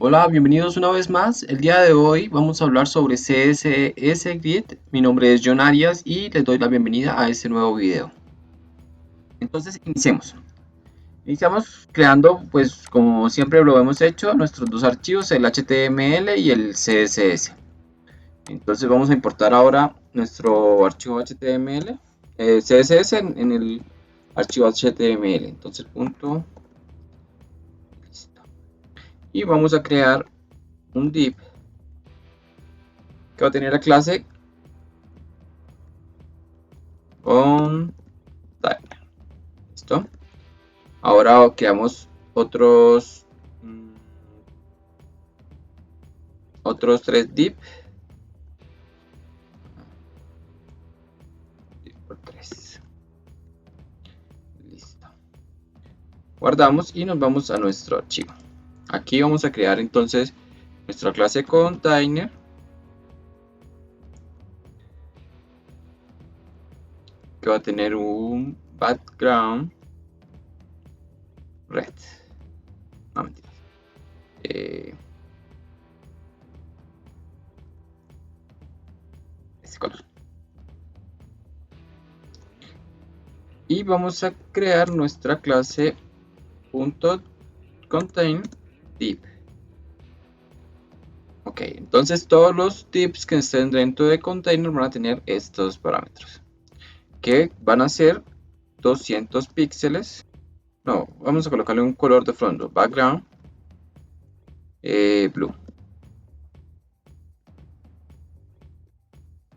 Hola, bienvenidos una vez más. El día de hoy vamos a hablar sobre CSS Grid. Mi nombre es John Arias y les doy la bienvenida a este nuevo video. Entonces, iniciemos. Iniciamos creando, pues como siempre lo hemos hecho, nuestros dos archivos, el HTML y el CSS. Entonces vamos a importar ahora nuestro archivo HTML, CSS en el archivo HTML. Entonces, punto, listo. Y vamos a crear un div que va a tener la clase con timer. ¿Listo? Ahora creamos otros tres div por 3. Listo. Guardamos y nos vamos a nuestro archivo. Aquí vamos a crear entonces nuestra clase container que va a tener un background red. No, mentira. Este color. Y vamos a crear nuestra clase .contain div. Ok, entonces todos los divs que estén dentro de container van a tener estos parámetros, que van a ser 200 píxeles. No, vamos a colocarle un color de fondo, background blue.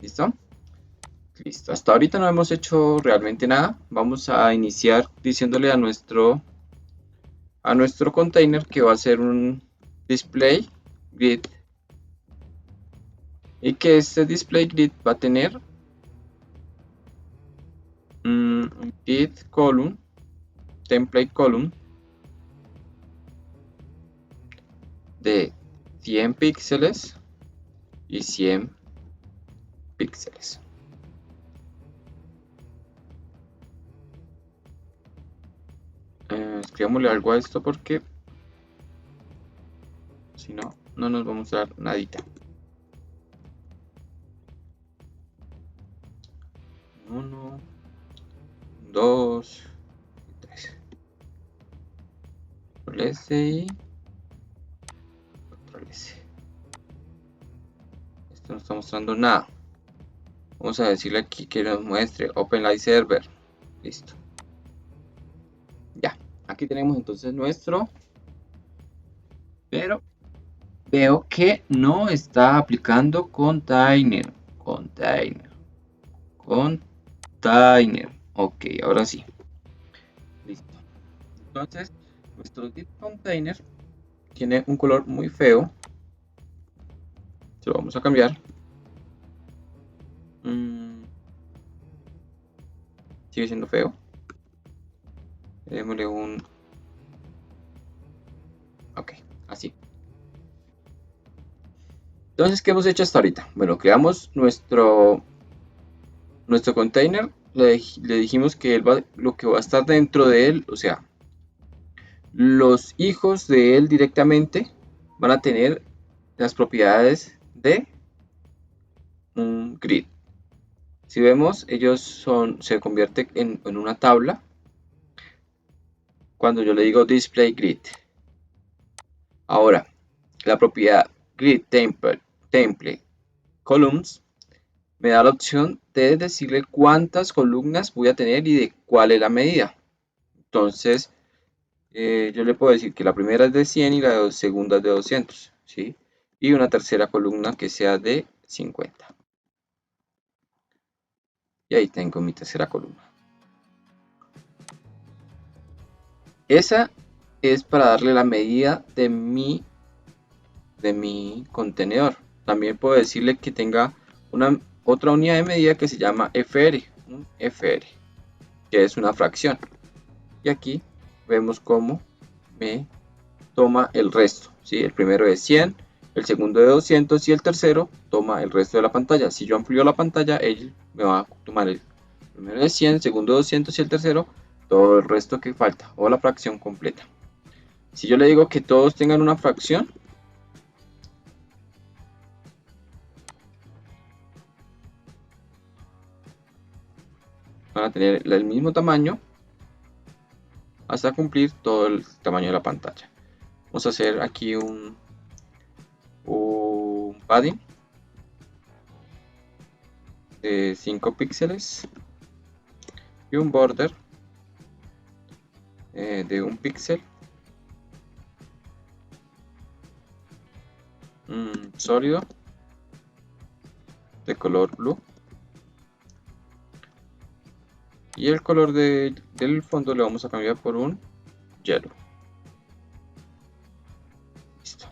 ¿Listo? Listo. Hasta ahorita no hemos hecho realmente nada. Vamos a iniciar diciéndole a nuestro container que va a ser un display grid, y que este display grid va a tener un grid column, template column de 100 píxeles y 100 píxeles. Escribámosle algo a esto porque si no, no nos vamos a dar nadita. 1, 2, 3. Control S y Control S. Esto no está mostrando nada. Vamos a decirle aquí que nos muestre OpenLive Server. Listo. Ya, aquí tenemos entonces nuestro, pero veo que no está aplicando container. Ok, ahora sí. Listo. Entonces, nuestro div container tiene un color muy feo. Se lo vamos a cambiar. Sigue siendo feo. Démosle un... Ok, así. Entonces, ¿qué hemos hecho hasta ahorita? Bueno, creamos nuestro container. Le dijimos que lo que va a estar dentro de él, o sea, los hijos de él directamente van a tener las propiedades de un grid. Si vemos, ellos se convierte en una tabla cuando yo le digo display grid. Ahora, la propiedad grid template columns me da la opción de decirle cuántas columnas voy a tener y de cuál es la medida. Entonces, yo le puedo decir que la primera es de 100 y la segunda es de 200, ¿sí? Y una tercera columna que sea de 50. Y ahí tengo mi tercera columna. Esa es para darle la medida de mi contenedor. También puedo decirle que tenga otra unidad de medida que se llama FR, un FR, que es una fracción. Y aquí vemos cómo me toma el resto, ¿sí? El primero es 100, el segundo de 200 y el tercero toma el resto de la pantalla. Si yo amplío la pantalla, él me va a tomar el primero de 100, el segundo de 200 y el tercero todo el resto que falta, o la fracción completa. Si yo le digo que todos tengan una fracción, van a tener el mismo tamaño hasta cumplir todo el tamaño de la pantalla. Vamos a hacer aquí un padding de 5 píxeles y un border de 1 píxel, sólido de color blue, y el color del fondo le vamos a cambiar por un yellow. Listo.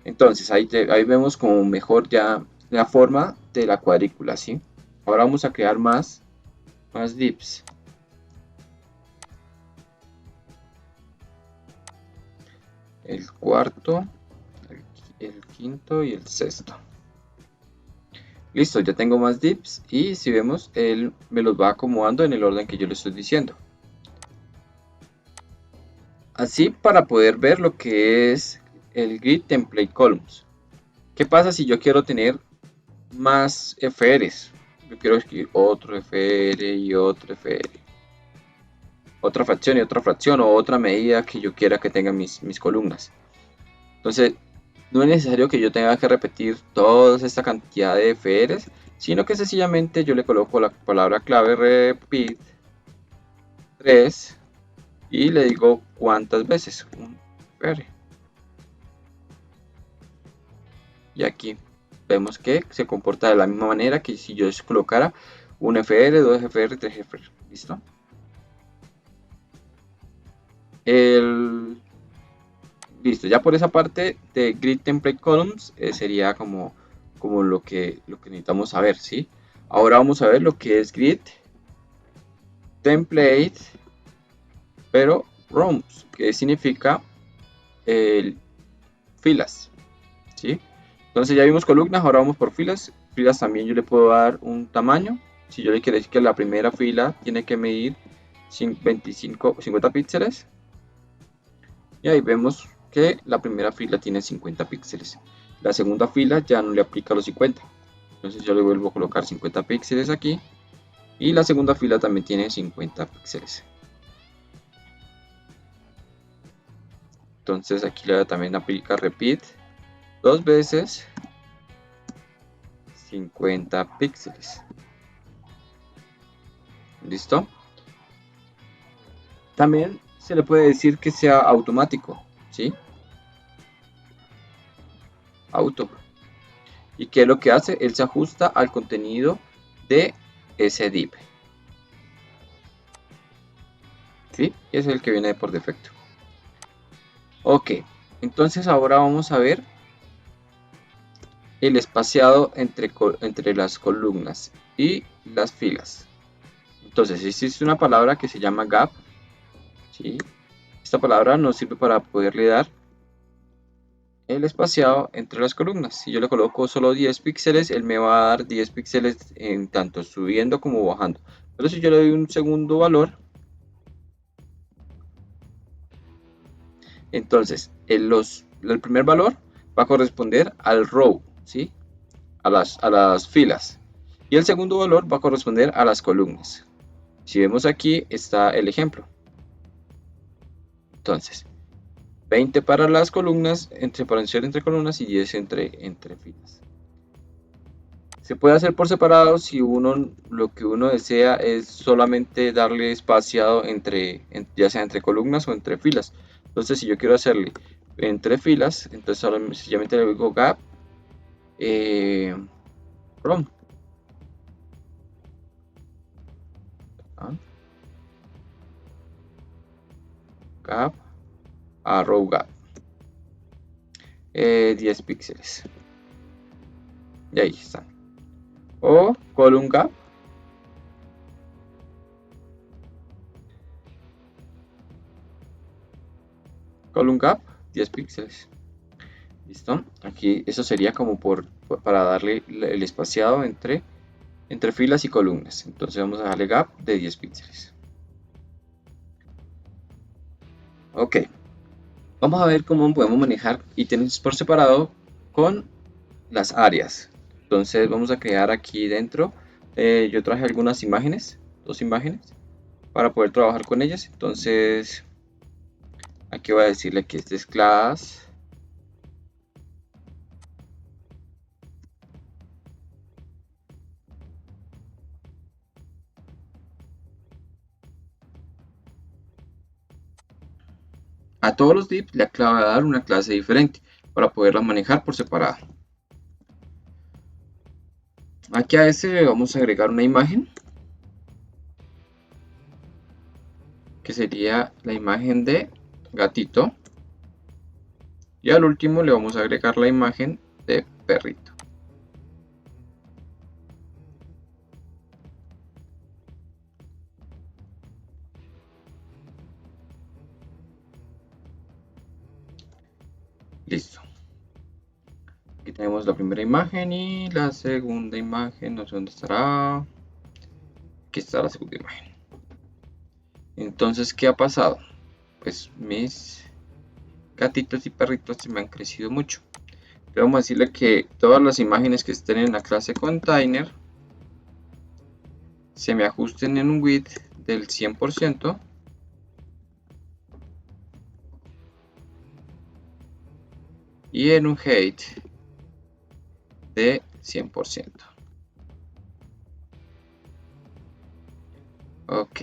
Entonces ahí vemos como mejor ya la forma de la cuadrícula, ¿sí? Ahora vamos a crear más divs. El cuarto, el quinto y el sexto. Listo, ya tengo más divs y si vemos, él me los va acomodando en el orden que yo le estoy diciendo. Así para poder ver lo que es el grid template columns. ¿Qué pasa si yo quiero tener más FRs? Yo quiero escribir otro FR y otro FR. Otra fracción y otra fracción, o otra medida que yo quiera que tengan mis columnas. Entonces, no es necesario que yo tenga que repetir toda esta cantidad de FRs, sino que sencillamente yo le coloco la palabra clave repeat 3 y le digo cuántas veces, un FR. Y aquí vemos que se comporta de la misma manera que si yo colocara un FR, 2 FR, 3 FR. ¿Listo? Listo, ya por esa parte de grid template columns sería como lo que necesitamos saber, ¿sí? Ahora vamos a ver lo que es grid template, pero rows, que significa filas, ¿sí? Entonces ya vimos columnas, ahora vamos por filas. Filas también yo le puedo dar un tamaño. Si yo le quiero decir que la primera fila tiene que medir 50 píxeles, y ahí vemos que la primera fila tiene 50 píxeles. La segunda fila ya no le aplica los 50. Entonces yo le vuelvo a colocar 50 píxeles aquí. Y la segunda fila también tiene 50 píxeles. Entonces aquí le también aplica repeat 2 veces 50 píxeles. ¿Listo? También se le puede decir que sea automático, ¿sí? Auto. ¿Y qué es lo que hace? Él se ajusta al contenido de ese div. ¿Sí? Es el que viene por defecto. Ok, entonces ahora vamos a ver el espaciado entre las columnas y las filas. Entonces existe una palabra que se llama gap, ¿sí? Esta palabra nos sirve para poderle dar el espaciado entre las columnas. Si yo le coloco solo 10 píxeles, él me va a dar 10 píxeles en tanto subiendo como bajando. Pero si yo le doy un segundo valor, entonces el primer valor va a corresponder al row, ¿sí? A las filas. Y el segundo valor va a corresponder a las columnas. Si vemos aquí está el ejemplo. Entonces, 20 para las columnas, entre columnas, y 10 entre filas. Se puede hacer por separado si lo que uno desea es solamente darle espaciado ya sea entre columnas o entre filas. Entonces, si yo quiero hacerle entre filas, entonces sencillamente le digo gap from. Gap a row gap. 10 píxeles. Y ahí están. O column gap. Column gap, 10 píxeles. ¿Listo? Aquí eso sería como para darle el espaciado entre filas y columnas. Entonces vamos a darle gap de 10 píxeles. Ok. Vamos a ver cómo podemos manejar ítems por separado con las áreas. Entonces vamos a crear aquí dentro. Yo traje algunas imágenes. dos imágenes para poder trabajar con ellas. Entonces aquí voy a decirle que este es class a todos los divs le acabo de dar una clase diferente para poderla manejar por separado. Aquí a este le vamos a agregar una imagen que sería la imagen de gatito, y al último le vamos a agregar la imagen de perrito. Listo. Aquí tenemos la primera imagen y la segunda imagen, no sé dónde estará. Aquí está la segunda imagen. Entonces, ¿qué ha pasado? Pues mis gatitos y perritos se me han crecido mucho. Le vamos a decirle que todas las imágenes que estén en la clase container se me ajusten en un width del 100% y en un height de 100%. Ok.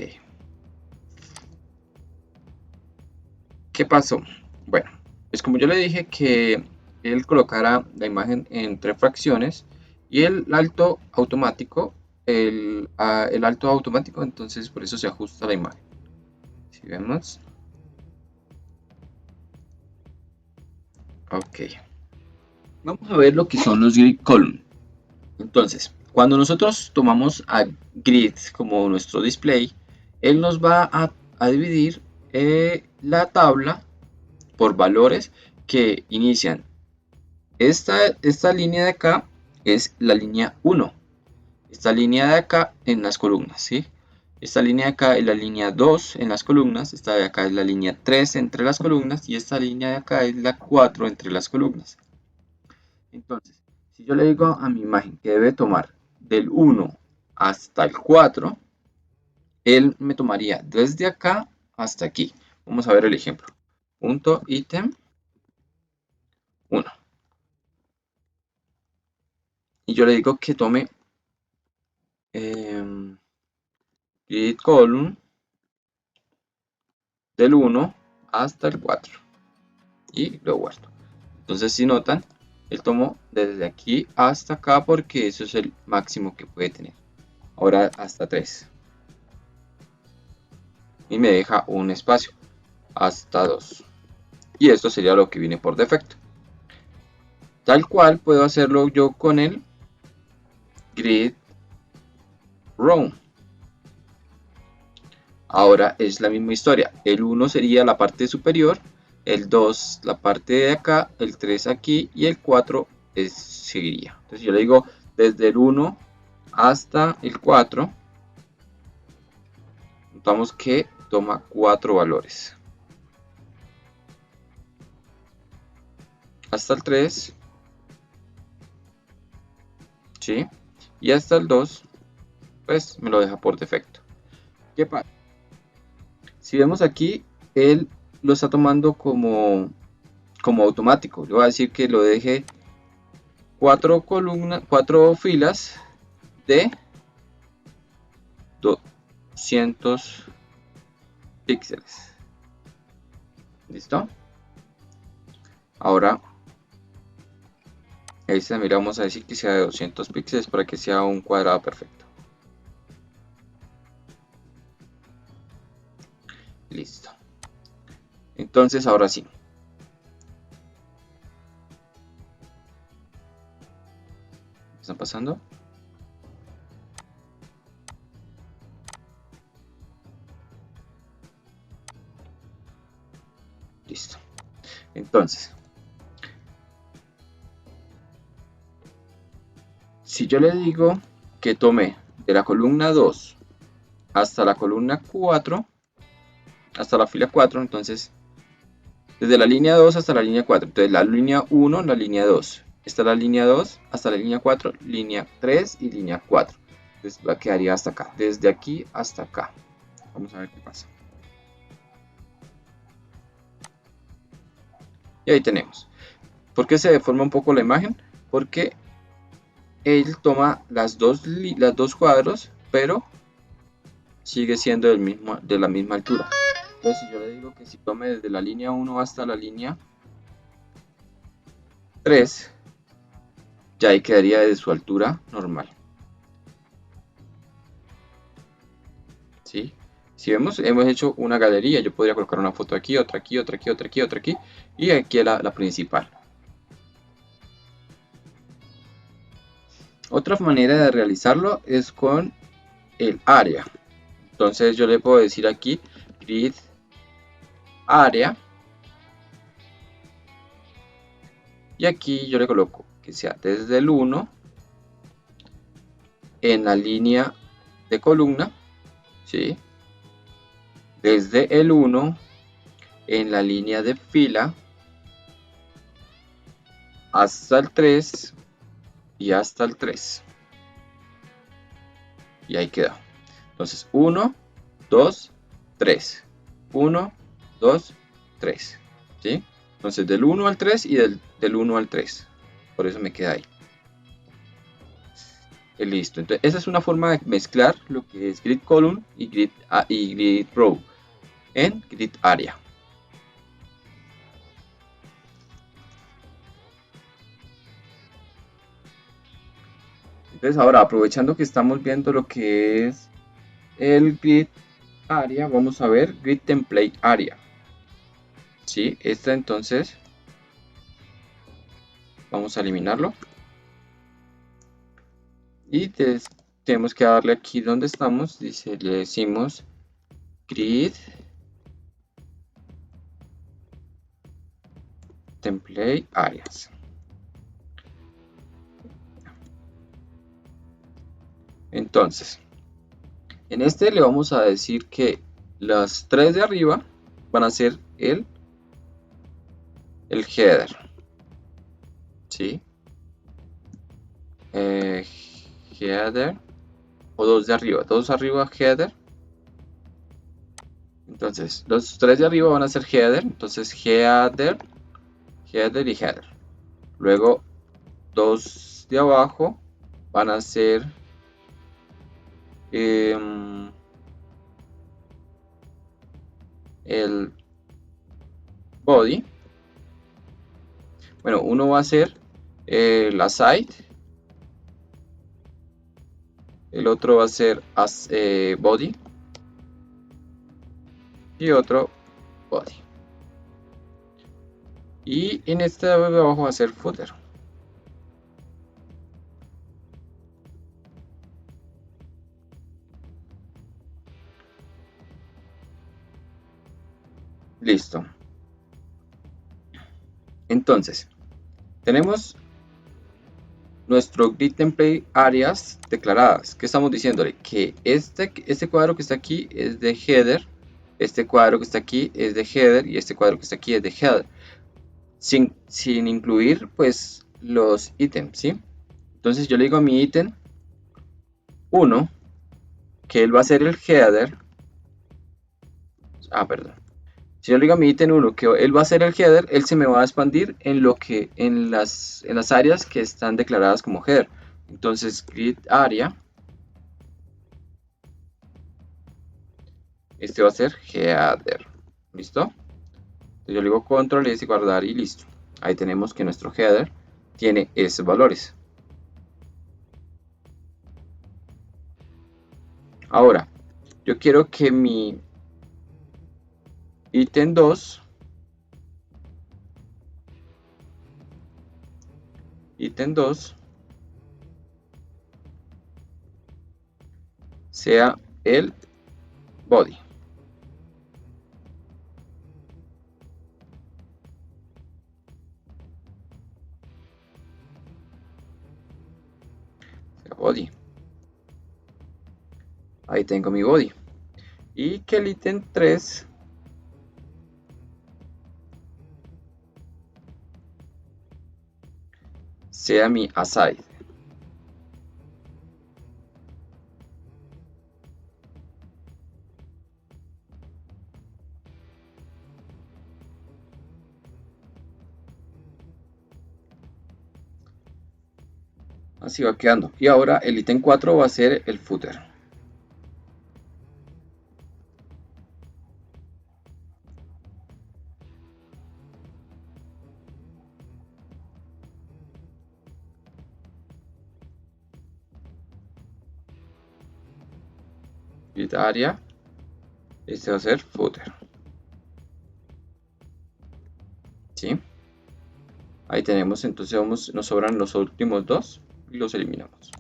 ¿Qué pasó? Bueno, pues como yo le dije que él colocara la imagen entre fracciones y el alto automático, el alto automático, entonces por eso se ajusta la imagen. Si vemos. Ok. Vamos a ver lo que son los grid column. Entonces, cuando nosotros tomamos a grid como nuestro display, él nos va a dividir la tabla por valores que inician. Esta línea de acá es la línea 1. Esta línea de acá en las columnas, ¿sí? Esta línea de acá es la línea 2 en las columnas. Esta de acá es la línea 3 entre las columnas. Y esta línea de acá es la 4 entre las columnas. Entonces, si yo le digo a mi imagen que debe tomar del 1 hasta el 4, él me tomaría desde acá hasta aquí. Vamos a ver el ejemplo. Punto ítem 1. Y yo le digo que tome grid column del 1 hasta el 4 y lo guardo. Entonces, si notan, él tomó desde aquí hasta acá porque eso es el máximo que puede tener. Ahora hasta 3 y me deja un espacio hasta 2, y esto sería lo que viene por defecto. Tal cual puedo hacerlo yo con el grid row. Ahora es la misma historia. El 1 sería la parte superior, el 2 la parte de acá, el 3 aquí y el 4 seguiría. Entonces yo le digo desde el 1 hasta el 4. Notamos que toma 4 valores. Hasta el 3. ¿Sí? Y hasta el 2, pues me lo deja por defecto. ¿Qué pasa? Si vemos aquí, él lo está tomando como automático. Le voy a decir que lo deje 4 columnas, 4 filas de 200 píxeles. ¿Listo? Ahora, esta, mira, vamos a decir que sea de 200 píxeles para que sea un cuadrado perfecto. Listo. Entonces, ahora sí. ¿Qué está pasando? Listo. Entonces, si yo le digo que tome de la columna 2 hasta la columna 4, hasta la fila 4, entonces desde la línea 2 hasta la línea 4, entonces la línea 1, la línea 2, esta es la línea 2 hasta la línea 4, línea 3 y línea 4. Entonces quedaría hasta acá, desde aquí hasta acá. Vamos a ver qué pasa. Y ahí tenemos. ¿Por qué se deforma un poco la imagen? Porque él toma las dos cuadros, pero sigue siendo de la misma altura. Entonces, si yo le digo que si tome desde la línea 1 hasta la línea 3, ya ahí quedaría de su altura normal. ¿Sí? Si vemos, hemos hecho una galería. Yo podría colocar una foto aquí, otra aquí, otra aquí, otra aquí, otra aquí, y aquí la principal. Otra manera de realizarlo es con el área. Entonces yo le puedo decir aquí grid área, y aquí yo le coloco que sea desde el 1 en la línea de columna, ¿sí? Desde el 1 en la línea de fila hasta el 3 y hasta el 3. Y ahí quedó. Entonces 1, 2, 3. 1, 2, 3. ¿Sí? Entonces del 1 al 3 y del 1 al 3. Por eso me queda ahí. Y listo. Entonces esa es una forma de mezclar lo que es grid column y grid row en grid area. Entonces ahora, aprovechando que estamos viendo lo que es el grid area, vamos a ver grid template area. ¿Sí? Esta entonces vamos a eliminarlo. Y tenemos que darle aquí donde estamos, dice, le decimos grid template areas. Entonces, en este le vamos a decir que las tres de arriba van a ser el header, ¿sí? Header, o dos de arriba header. Entonces, los tres de arriba van a ser header, entonces header, header y header. Luego, dos de abajo van a ser el body. Bueno, uno va a ser la side, el otro va a ser body y otro body. Y en este de abajo va a ser footer. Listo. Entonces, tenemos nuestro grid template áreas declaradas. ¿Qué estamos diciéndole? Que este cuadro que está aquí es de header, este cuadro que está aquí es de header y este cuadro que está aquí es de header. Sin incluir pues los ítems, ¿sí? Entonces yo le digo a mi ítem 1 que él va a ser el header. Perdón. Si yo le digo a mi ítem 1 que él va a ser el header, él se me va a expandir en las áreas que están declaradas como header. Entonces grid area, este va a ser header. ¿Listo? Entonces yo le digo control S y guardar y listo. Ahí tenemos que nuestro header tiene esos valores. Ahora, yo quiero que mi ítem 2 sea el body. Body. Ahí tengo mi body. Y que el ítem 3 sea mi aside. Así va quedando. Y ahora el ítem 4 va a ser el footer. Grid area. Este va a ser footer. ¿Sí? Ahí tenemos, entonces nos sobran los últimos dos y los eliminamos.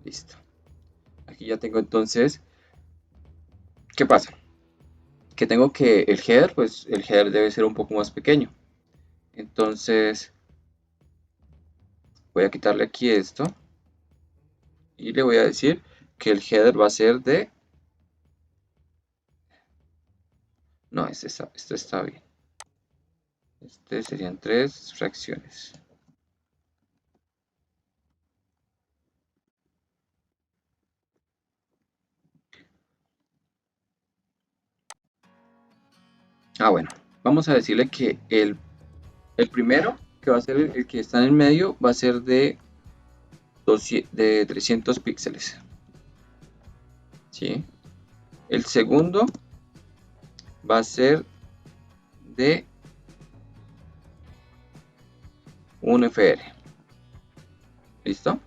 Listo. Aquí ya tengo entonces, ¿qué pasa? Que tengo que el header, pues el header debe ser un poco más pequeño. Entonces voy a quitarle aquí esto y le voy a decir que el header va a ser de... No, este está bien. Este serían 3 fracciones. Bueno, vamos a decirle que el primero, que va a ser el que está en el medio, va a ser de 300 píxeles. ¿Sí? El segundo va a ser de un FR. ¿Listo?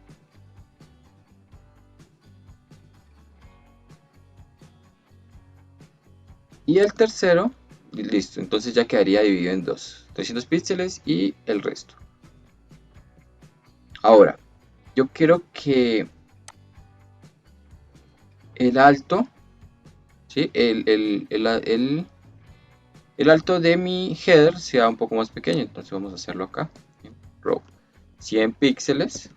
Y el tercero, listo, entonces ya quedaría dividido en dos, 300 píxeles y el resto. Ahora, yo quiero que el alto, ¿sí? El alto de mi header sea un poco más pequeño, entonces vamos a hacerlo acá. Row 100 píxeles.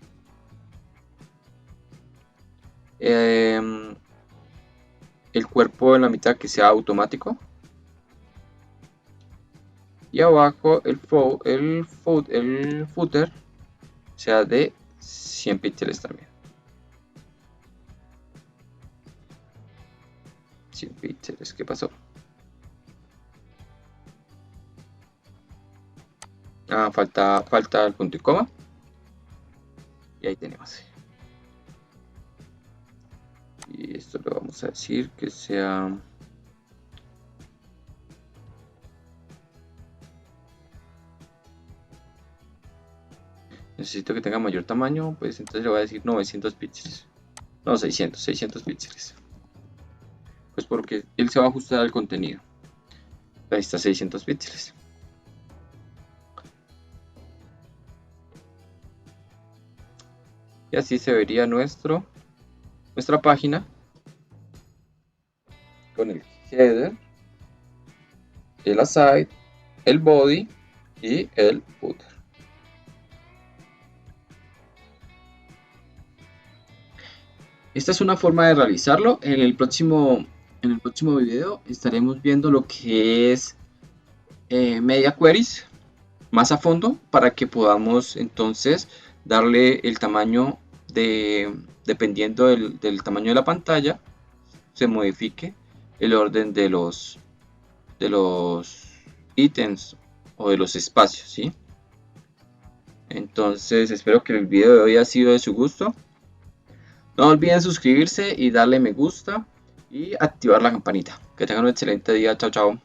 El cuerpo en la mitad que sea automático. Y abajo el footer sea de 100 píxeles también. 100 píxeles, ¿qué pasó? Falta el punto y coma. Y ahí tenemos. Y esto lo vamos a decir que sea... Necesito que tenga mayor tamaño, pues entonces le voy a decir 900 píxeles. No, 600 píxeles. Pues porque él se va a ajustar al contenido. Ahí está 600 píxeles. Y así se vería nuestra página con el header, el aside, el body y el footer. Esta es una forma de realizarlo. En el próximo video estaremos viendo lo que es media queries más a fondo para que podamos entonces darle el tamaño dependiendo del tamaño de la pantalla, se modifique el orden de los ítems o de los espacios, ¿sí? Entonces espero que el video de hoy haya sido de su gusto. No olviden suscribirse y darle me gusta y activar la campanita. Que tengan un excelente día. Chao, chao.